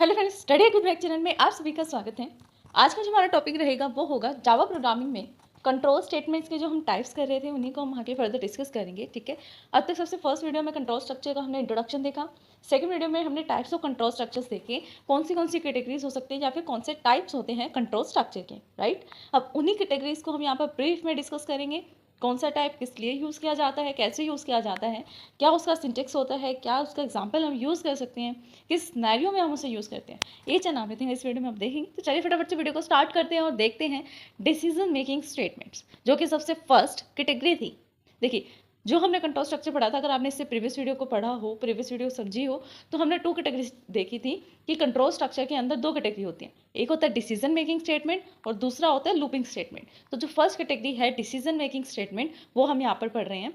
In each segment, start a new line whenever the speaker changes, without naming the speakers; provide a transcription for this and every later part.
Hello friends, study with Mac channel में आप सभी का स्वागत है। आज का जो हमारा टॉपिक रहेगा वो होगा जावा प्रोग्रामिंग में कंट्रोल स्टेटमेंट्स के जो हम टाइप्स कर रहे थे उन्हीं को हम आगे फर्दर डिस्कस करेंगे। ठीक है, अब तक सबसे फर्स्ट वीडियो में कंट्रोल स्ट्रक्चर का हमने इंट्रोडक्शन देखा। सेकंड वीडियो में हमने टाइप्स ऑफ कंट्रोल स्ट्रक्चर्स देखे, कौन सी कैटेगरीज हो सकती है या फिर कौन से टाइप्स होते हैं कंट्रोल स्ट्रक्चर के। राइट, अब उन्हीं कैटेगरीज को हम यहाँ पर ब्रीफ में डिस्कस करेंगे। कौन सा टाइप किस लिए यूज़ किया जाता है, कैसे यूज़ किया जाता है, क्या उसका सिंटेक्स होता है, क्या उसका एग्जाम्पल हम यूज़ कर सकते हैं, किस सिनेरियो में हम उसे यूज़ करते हैं, ये चीज़ नाम हैं इस वीडियो में आप देखेंगे। तो चलिए फटाफट से वीडियो को स्टार्ट करते हैं और देखते हैं डिसीजन मेकिंग स्टेटमेंट्स, जो कि सबसे फर्स्ट कैटेगरी थी। देखिए, जो हमने कंट्रोल स्ट्रक्चर पढ़ा था, अगर आपने इससे प्रीवियस वीडियो को पढ़ा हो, प्रीवियस वीडियो समझी हो, तो हमने 2 कैटेगरी देखी थी कि कंट्रोल स्ट्रक्चर के अंदर 2 कैटेगरी होती हैं। एक होता है डिसीजन मेकिंग स्टेटमेंट और दूसरा होता है लूपिंग स्टेटमेंट। तो जो फर्स्ट कैटेगरी है डिसीजन मेकिंग स्टेटमेंट, वो हम यहाँ पर पढ़ रहे हैं।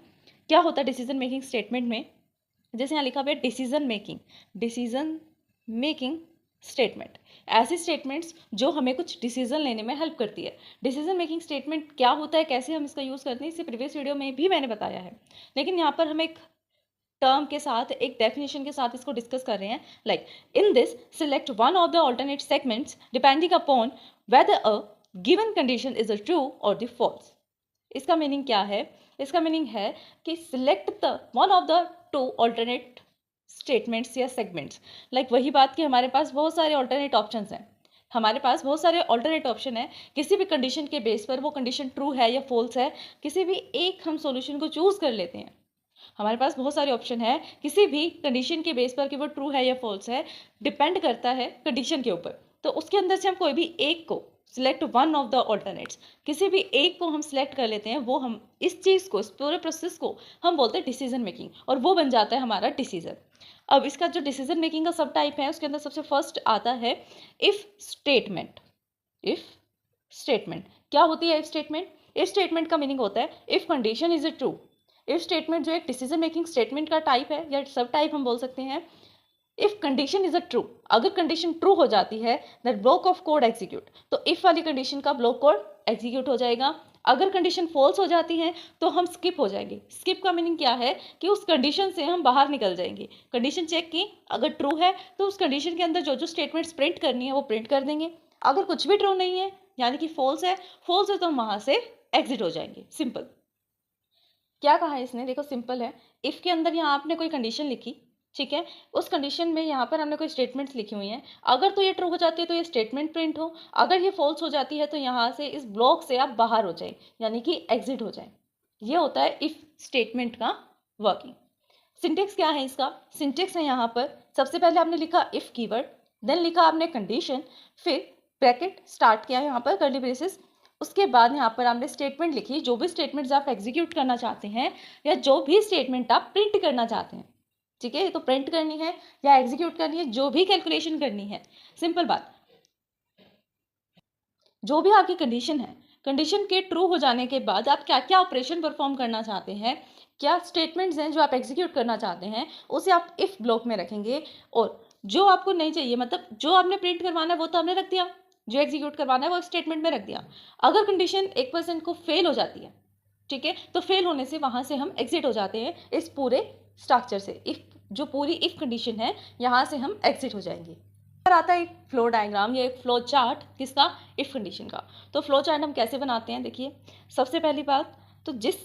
क्या होता है डिसीजन मेकिंग स्टेटमेंट में? जैसे यहाँ लिखा हुआ है डिसीजन मेकिंग स्टेटमेंट, ऐसी स्टेटमेंट्स जो हमें कुछ डिसीजन लेने में हेल्प करती है। डिसीजन मेकिंग स्टेटमेंट क्या होता है, कैसे हम इसका यूज़ करते हैं, इसे प्रीवियस वीडियो में भी मैंने बताया है, लेकिन यहाँ पर हम एक टर्म के साथ, एक डेफिनेशन के साथ इसको डिस्कस कर रहे हैं। Like in this select one of the alternate segments depending upon weather a given condition is a true और द फॉल्स। इसका मीनिंग क्या है? इसका मीनिंग है कि select the one of the 2 alternate statements या सेगमेंट्स। लाइक वही बात कि हमारे पास बहुत सारे ऑल्टरनेट ऑप्शंस हैं, हमारे पास बहुत सारे ऑल्टरनेट ऑप्शन है। किसी भी कंडीशन के बेस पर वो कंडीशन ट्रू है या फॉल्स है, किसी भी एक हम सॉल्यूशन को चूज कर लेते हैं। हमारे पास बहुत सारे ऑप्शन है, किसी भी कंडीशन के बेस पर कि वो ट्रू है या फॉल्स है, डिपेंड करता है कंडीशन के ऊपर। तो उसके अंदर से हम कोई भी एक को select one of the alternates, किसी भी एक को हम सिलेक्ट कर लेते हैं। वो हम इस चीज़ को, इस पूरे प्रोसेस को हम बोलते हैं डिसीजन मेकिंग, और वो बन जाता है हमारा डिसीजन। अब इसका जो डिसीजन मेकिंग का सब टाइप है, उसके अंदर सबसे फर्स्ट आता है इफ स्टेटमेंट। इफ स्टेटमेंट क्या होती है? इफ स्टेटमेंट, इफ स्टेटमेंट का मीनिंग होता है if condition is a true. If statement जो एक डिसीजन मेकिंग स्टेटमेंट का टाइप है या सब टाइप हम बोल सकते हैं। If condition is a true, अगर कंडीशन ट्रू हो जाती है that block of code execute, तो इफ वाली कंडीशन का ब्लॉक कोड एग्जीक्यूट हो जाएगा। अगर कंडीशन फॉल्स हो जाती है तो हम स्किप हो जाएंगे। स्किप का मीनिंग क्या है कि उस कंडीशन से हम बाहर निकल जाएंगे। कंडीशन चेक की, अगर ट्रू है तो उस कंडीशन के अंदर जो जो स्टेटमेंट्स प्रिंट करनी है वो प्रिंट कर देंगे। अगर कुछ भी ट्रू नहीं है, यानी कि फॉल्स है तो हम वहां से एग्जिट हो जाएंगे। सिंपल। क्या कहा है इसने? देखो सिंपल है। इफ के अंदर यहाँ आपने कोई कंडीशन लिखी, ठीक है, उस कंडीशन में यहाँ पर हमने कोई स्टेटमेंट्स लिखी हुई हैं। अगर तो ये ट्रू हो जाती है तो ये स्टेटमेंट प्रिंट हो, अगर ये फॉल्स हो जाती है तो यहाँ से इस ब्लॉक से आप बाहर हो जाए, यानी कि एग्जिट हो जाए। ये होता है इफ स्टेटमेंट का वर्किंग। सिंटेक्स क्या है इसका? सिंटेक्स है यहाँ पर, सबसे पहले आपने लिखा इफ कीवर्ड, देन लिखा आपने कंडीशन, फिर ब्रैकेट स्टार्ट किया यहाँ पर कर्ली ब्रेसेस, उसके बाद यहाँ पर आपने स्टेटमेंट लिखी, जो भी स्टेटमेंट्स आप एग्जीक्यूट करना चाहते हैं या जो भी स्टेटमेंट आप प्रिंट करना चाहते हैं। ठीक है, ये तो प्रिंट करनी है या एग्जीक्यूट करनी है, जो भी कैलकुलेशन करनी है, सिंपल बात। जो भी आपकी कंडीशन है, कंडीशन के ट्रू हो जाने के बाद आप क्या क्या ऑपरेशन परफॉर्म करना चाहते हैं, क्या स्टेटमेंट्स हैं जो आप एग्जीक्यूट करना चाहते हैं, उसे आप इफ ब्लॉक में रखेंगे। और जो आपको नहीं चाहिए, मतलब जो आपने प्रिंट करवाना है वो तो हमने रख दिया, जो एग्जीक्यूट करवाना है वो स्टेटमेंट में रख दिया। अगर कंडीशन 1% को फेल हो जाती है, ठीक है, तो फेल होने से वहां से हम एग्जिट हो जाते हैं इस पूरे स्ट्रक्चर से। इफ जो पूरी इफ कंडीशन है, यहाँ से हम एग्जिट हो जाएंगे। आता है एक फ्लो डायग्राम या एक फ्लो चार्ट, किसका? इफ कंडीशन का। तो फ्लो चार्ट हम कैसे बनाते हैं? देखिए, सबसे पहली बात तो जिस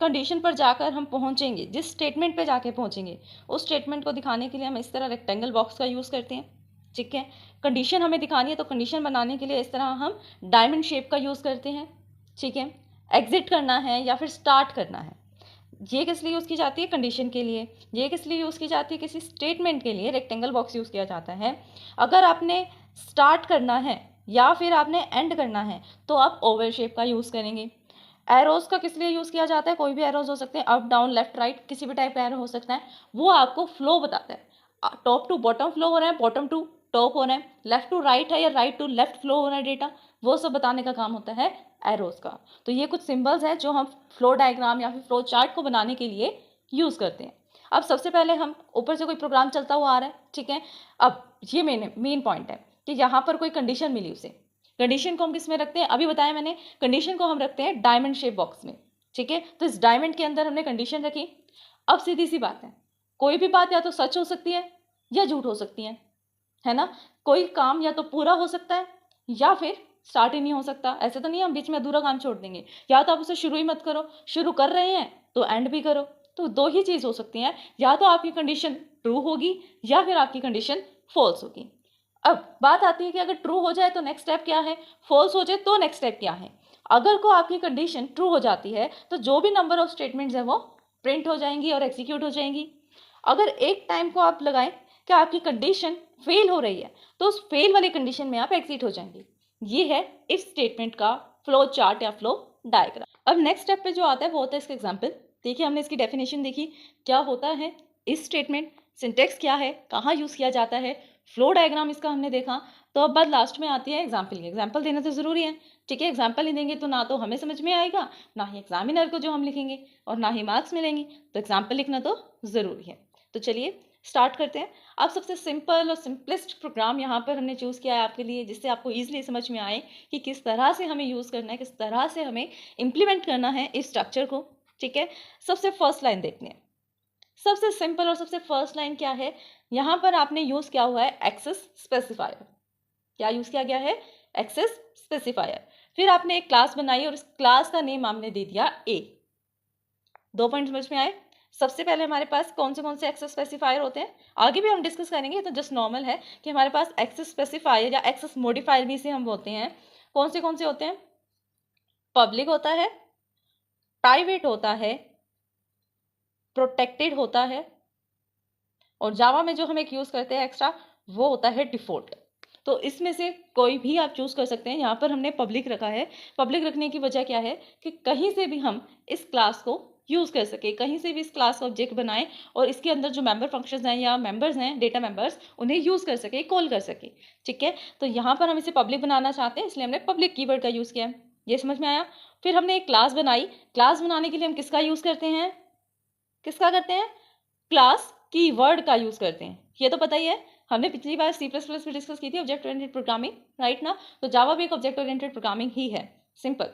कंडीशन पर जाकर हम पहुंचेंगे, जिस स्टेटमेंट पे जाके पहुंचेंगे, उस स्टेटमेंट को दिखाने के लिए हम इस तरह रेक्टेंगल बॉक्स का यूज़ करते हैं। ठीक है, कंडीशन हमें दिखानी है तो कंडीशन बनाने के लिए इस तरह हम डायमंड शेप का यूज़ करते हैं। ठीक है, एग्जिट करना है या फिर स्टार्ट करना है, ये किस लिए यूज़ की जाती है? कंडीशन के लिए। ये किस लिए यूज़ की जाती है? किसी स्टेटमेंट के लिए रेक्टेंगल बॉक्स यूज़ किया जाता है। अगर आपने स्टार्ट करना है या फिर आपने एंड करना है तो आप ओवल शेप का यूज़ करेंगे। एरोज का किस लिए यूज़ किया जाता है? कोई भी एरोज हो सकते हैं, अप डाउन लेफ्ट राइट, किसी भी टाइप का एरो हो सकता है। वो आपको फ्लो बताता है, टॉप टू बॉटम फ्लो हो रहा है, बॉटम टू टॉप हो रहा है, लेफ्ट टू राइट है या राइट टू लेफ्ट फ्लो हो रहा है डेटा, वो सब बताने का काम होता है एरोज का। तो ये कुछ सिंबल्स हैं जो हम फ्लो डायग्राम या फिर फ्लो चार्ट को बनाने के लिए यूज़ करते हैं। अब सबसे पहले हम ऊपर से कोई प्रोग्राम चलता हुआ आ रहा है, ठीक है। अब ये मेन पॉइंट है कि यहाँ पर कोई कंडीशन मिली उसे, कंडीशन को हम किस में रखते हैं? अभी बताया मैंने, कंडीशन को हम रखते हैं डायमंड शेप बॉक्स में। ठीक है, तो इस डायमंड के अंदर हमने कंडीशन रखी। अब सीधी सी बात है, कोई भी बात या तो सच हो सकती है या झूठ हो सकती है है ना। कोई काम या तो पूरा हो सकता है या फिर स्टार्ट ही नहीं हो सकता। ऐसे तो नहीं हम बीच में अधूरा काम छोड़ देंगे, या तो आप उसे शुरू ही मत करो, शुरू कर रहे हैं तो एंड भी करो। तो दो ही चीज़ हो सकती हैं, या तो आपकी कंडीशन ट्रू होगी या फिर आपकी कंडीशन फॉल्स होगी। अब बात आती है कि अगर ट्रू हो जाए तो नेक्स्ट स्टेप क्या है, फॉल्स हो जाए तो नेक्स्ट स्टेप क्या है। अगर को आपकी कंडीशन ट्रू हो जाती है तो जो भी नंबर ऑफ स्टेटमेंट्स हैं वो प्रिंट हो जाएंगी और एग्जीक्यूट हो जाएंगी। अगर एक टाइम को आप लगाएं कि आपकी कंडीशन फेल हो रही है तो उस फेल वाली कंडीशन में आप एग्जिट हो जाएंगे। ये है इफ स्टेटमेंट का फ्लो चार्ट या फ्लो डायग्राम। अब नेक्स्ट स्टेप पे जो आता है वो होता है इसका एग्जाम्पल। देखिए हमने इसकी डेफिनेशन देखी क्या होता है इफ स्टेटमेंट, सिंटेक्स क्या है, कहाँ यूज़ किया जाता है, फ्लो डायग्राम इसका हमने देखा। तो अब बात लास्ट में आती है एग्जाम्पल की। एग्जाम्पल देना तो ज़रूरी है, ठीक है। एग्जाम्पल नहीं देंगे तो ना तो हमें समझ में आएगा, ना ही एग्जामिनर को जो हम लिखेंगे, और ना ही मार्क्स मिलेंगे। तो एग्जाम्पल लिखना तो ज़रूरी है। तो चलिए स्टार्ट करते हैं। अब सबसे सिंपल और सिंपलेस्ट प्रोग्राम यहाँ पर हमने चूज़ किया है आपके लिए, जिससे आपको ईजिली समझ में आए कि किस तरह से हमें यूज़ करना है, किस तरह से हमें इम्प्लीमेंट करना है इस स्ट्रक्चर को, ठीक है। सबसे फर्स्ट लाइन देखते हैं। सबसे सिंपल और सबसे फर्स्ट लाइन क्या है, यहाँ पर आपने यूज़ किया हुआ है एक्सेस स्पेसिफायर। क्या यूज़ किया गया है, एक्सेस स्पेसिफायर। फिर आपने एक क्लास बनाई और इस क्लास का नेम आपने दे दिया ए। दो पॉइंट समझ में आए। सबसे पहले हमारे पास कौन से एक्सेस स्पेसिफायर होते हैं, आगे भी हम डिस्कस करेंगे। तो जस्ट नॉर्मल है कि हमारे पास एक्सेस स्पेसिफायर या एक्सेस मॉडिफायर भी इसे हम बोलते हैं। कौन से होते हैं, पब्लिक होता है, प्राइवेट होता है, प्रोटेक्टेड होता है, और जावा में जो हम एक यूज़ करते हैं एक्स्ट्रा वो होता है डिफ़ॉल्ट। तो इसमें से कोई भी आप चूज़ कर सकते हैं। यहाँ पर हमने पब्लिक रखा है। पब्लिक रखने की वजह क्या है कि कहीं से भी हम इस क्लास को यूज़ कर सके, कहीं से भी इस क्लास का ऑब्जेक्ट बनाएं और इसके अंदर जो मेंबर फंक्शंस हैं या मेंबर्स हैं, डेटा मेंबर्स, उन्हें यूज़ कर सके, कॉल कर सके, ठीक है। तो यहाँ पर हम इसे पब्लिक बनाना चाहते हैं, इसलिए हमने पब्लिक कीवर्ड का यूज़ किया है। ये समझ में आया। फिर हमने एक क्लास बनाई। क्लास बनाने के लिए हम किसका यूज़ करते हैं, किसका करते हैं, क्लास कीवर्ड का यूज़ करते हैं। ये तो पता ही है, हमने पिछली बार C++ में डिस्कस की थी ऑब्जेक्ट ओरिएंटेड प्रोग्रामिंग, राइट ना। तो जावा भी एक ऑब्जेक्ट ओरिएंटेड प्रोग्रामिंग ही है, सिंपल।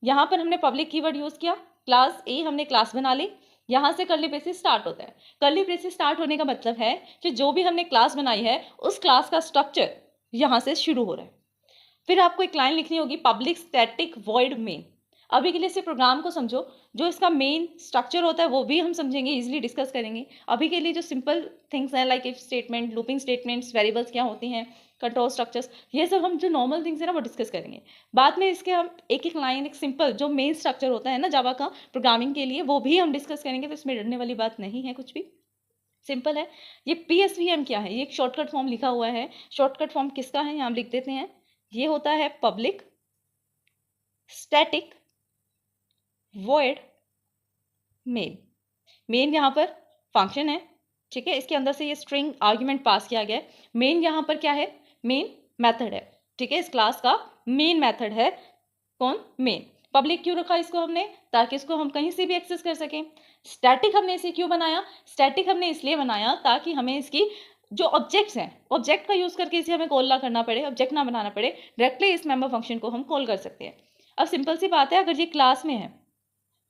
यहाँ पर हमने पब्लिक कीवर्ड यूज़ किया, क्लास ए हमने क्लास बना ली। यहाँ से कर्ली ब्रेसेस स्टार्ट होता है। कर्ली ब्रेसेस स्टार्ट होने का मतलब है कि जो भी हमने क्लास बनाई है उस क्लास का स्ट्रक्चर यहाँ से शुरू हो रहा है। फिर आपको एक लाइन लिखनी होगी, पब्लिक स्टैटिक वॉइड मेन। अभी के लिए इसे प्रोग्राम को समझो, जो इसका मेन स्ट्रक्चर होता है वो भी हम समझेंगे, इजीली डिस्कस करेंगे। अभी के लिए जो सिंपल थिंग्स हैं like if statement, looping statements, variables क्या होती हैं, कंट्रोल स्ट्रक्चर्स, ये सब हम जो नॉर्मल थिंग्स है ना वो डिस्कस करेंगे। बाद में इसके हम एक एक लाइन, एक सिंपल जो मेन स्ट्रक्चर होता है ना जावा का प्रोग्रामिंग के लिए, वो भी हम डिस्कस करेंगे। तो इसमें डरने वाली बात नहीं है, कुछ भी सिंपल है। ये PSVM क्या है, ये एक शॉर्टकट फॉर्म लिखा हुआ है। शॉर्टकट फॉर्म किसका है यहाँ लिख देते हैं। ये होता है public static void main. Main यहाँ पर फंक्शन है, ठीक है। इसके अंदर से ये स्ट्रिंग आर्ग्यूमेंट पास किया गया है। मेन यहाँ पर क्या है, मेन मेथड है, ठीक है। इस क्लास का मेन मेथड है कौन, मेन। पब्लिक क्यों रखा इसको हमने, ताकि इसको हम कहीं से भी एक्सेस कर सकें। स्टैटिक हमने इसे क्यों बनाया, स्टैटिक हमने इसलिए बनाया ताकि हमें इसकी जो ऑब्जेक्ट्स हैं, ऑब्जेक्ट का यूज़ करके इसे हमें कॉल ना करना पड़े, ऑब्जेक्ट ना बनाना पड़े, डायरेक्टली इस मेंबर फंक्शन को हम कॉल कर सकते हैं। अब सिंपल सी बात है, अगर ये क्लास में है,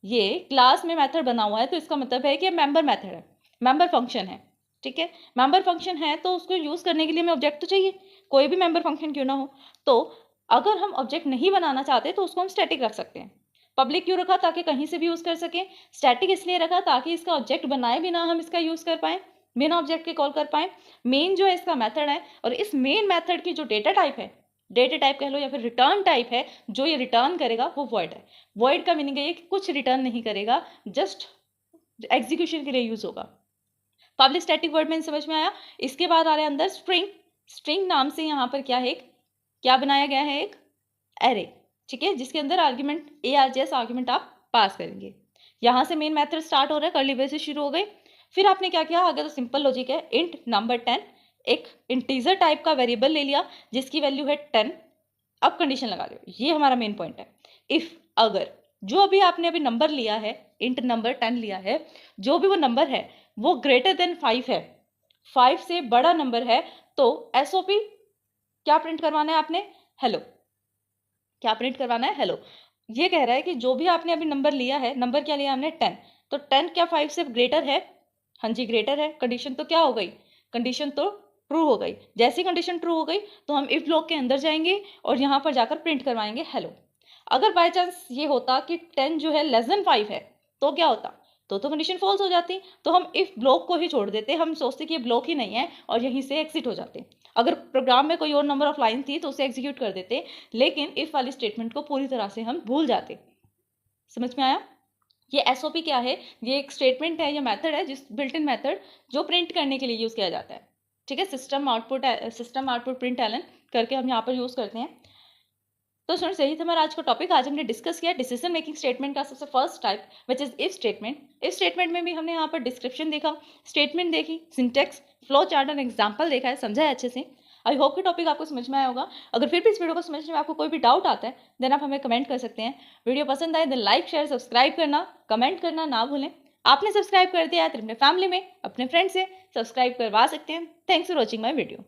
ये क्लास में मेथड बना हुआ है, तो इसका मतलब है कि मेंबर मेथड है, मेंबर फंक्शन है, ठीक है। मेंबर फंक्शन है तो उसको यूज़ करने के लिए हमें ऑब्जेक्ट तो चाहिए, कोई भी मेंबर फंक्शन क्यों ना हो। तो अगर हम ऑब्जेक्ट नहीं बनाना चाहते तो उसको हम स्टैटिक रख सकते हैं। पब्लिक क्यों रखा, ताकि कहीं से भी यूज़ कर सकें। स्टैटिक इसलिए रखा ताकि इसका ऑब्जेक्ट बनाए बिना हम इसका यूज़ कर पाएँ, बिना ऑब्जेक्ट के कॉल कर पाएँ। मेन जो है इसका मेथड है, और इस मेन मेथड की जो डेटा टाइप है, डेटा टाइप कह लो या फिर रिटर्न टाइप है, जो ये रिटर्न करेगा वो वॉइड है। वॉइड का मीनिंग है कि कुछ रिटर्न नहीं करेगा, जस्ट एग्जीक्यूशन के लिए यूज़ होगा। पब्लिक स्टैटिक वर्ड में समझ में आया। इसके बाद आ रहा है अंदर स्ट्रिंग। स्ट्रिंग नाम से यहाँ पर क्या है, क्या बनाया गया है, एक एरे, ठीक है, जिसके अंदर आर्ग्यूमेंट ARGS आर्ग्यूमेंट आप पास करेंगे। यहाँ से मेन मेथड स्टार्ट हो रहा है, कर्ली ब्रेसेस शुरू हो गई। फिर आपने क्या किया, आगे तो सिंपल लॉजिक है, इंट नंबर 10, एक इंटीजर टाइप का वेरिएबल ले लिया जिसकी वैल्यू है 10। अब कंडीशन लगा लो, ये हमारा मेन पॉइंट है। इफ, अगर जो भी आपने अभी नंबर लिया है, इंट नंबर 10 लिया है, जो भी वो नंबर है वो ग्रेटर देन 5 है, 5 से बड़ा नंबर है, तो SOP क्या प्रिंट करवाना है आपने, हेलो। क्या प्रिंट करवाना है, हेलो। ये कह रहा है कि जो भी आपने अभी नंबर लिया है, नंबर क्या लिया हमने, 10, तो 10 क्या 5 से ग्रेटर है, हाँ जी ग्रेटर है। कंडीशन तो क्या हो गई, कंडीशन तो ट्रू हो गई। जैसी कंडीशन ट्रू हो गई तो हम इफ ब्लॉक के अंदर जाएंगे और यहाँ पर जाकर प्रिंट करवाएंगे हेलो। अगर बाय चांस ये होता कि 10 जो है लेस देन 5 है तो क्या होता, तो कंडीशन फॉल्स हो जाती, तो हम इफ ब्लॉक को ही छोड़ देते, हम सोचते कि ये ब्लॉक ही नहीं है और यहीं से एग्जिट हो जाते। अगर प्रोग्राम में कोई और नंबर ऑफ लाइन थी तो उसे एग्जीक्यूट कर देते, लेकिन इफ वाली स्टेटमेंट को पूरी तरह से हम भूल जाते। समझ में आया? ये एसओपी क्या है? ये एक स्टेटमेंट है या मेथड है, जिस बिल्ट इन मेथड जो प्रिंट करने के लिए यूज किया जाता है। ठीक है, सिस्टम आउटपुट प्रिंट एलन करके हम यहाँ पर यूज करते हैं। तो स्टूडेंट्स, यही था हमारा आज का टॉपिक। आज हमने डिस्कस किया डिसीजन मेकिंग स्टेटमेंट का सबसे first type which is if statement. If statement में भी हमने यहाँ पर डिस्क्रिप्शन देखा, स्टेटमेंट देखी, सिंटेक्स, फ्लो चार्ट और एग्जाम्पल देखा है, समझा है अच्छे से। आई होप कि टॉपिक आपको समझ में आया होगा। अगर फिर भी इस वीडियो को समझने में आपको कोई भी डाउट आता है देन आप हमें कमेंट कर सकते हैं। वीडियो पसंद आए देन लाइक शेयर सब्सक्राइब करना, कमेंट करना ना भूलें। आपने सब्सक्राइब कर दिया है तो अपने फैमिली में अपने फ्रेंड से सब्सक्राइब करवा सकते हैं। Thanks for watching my video.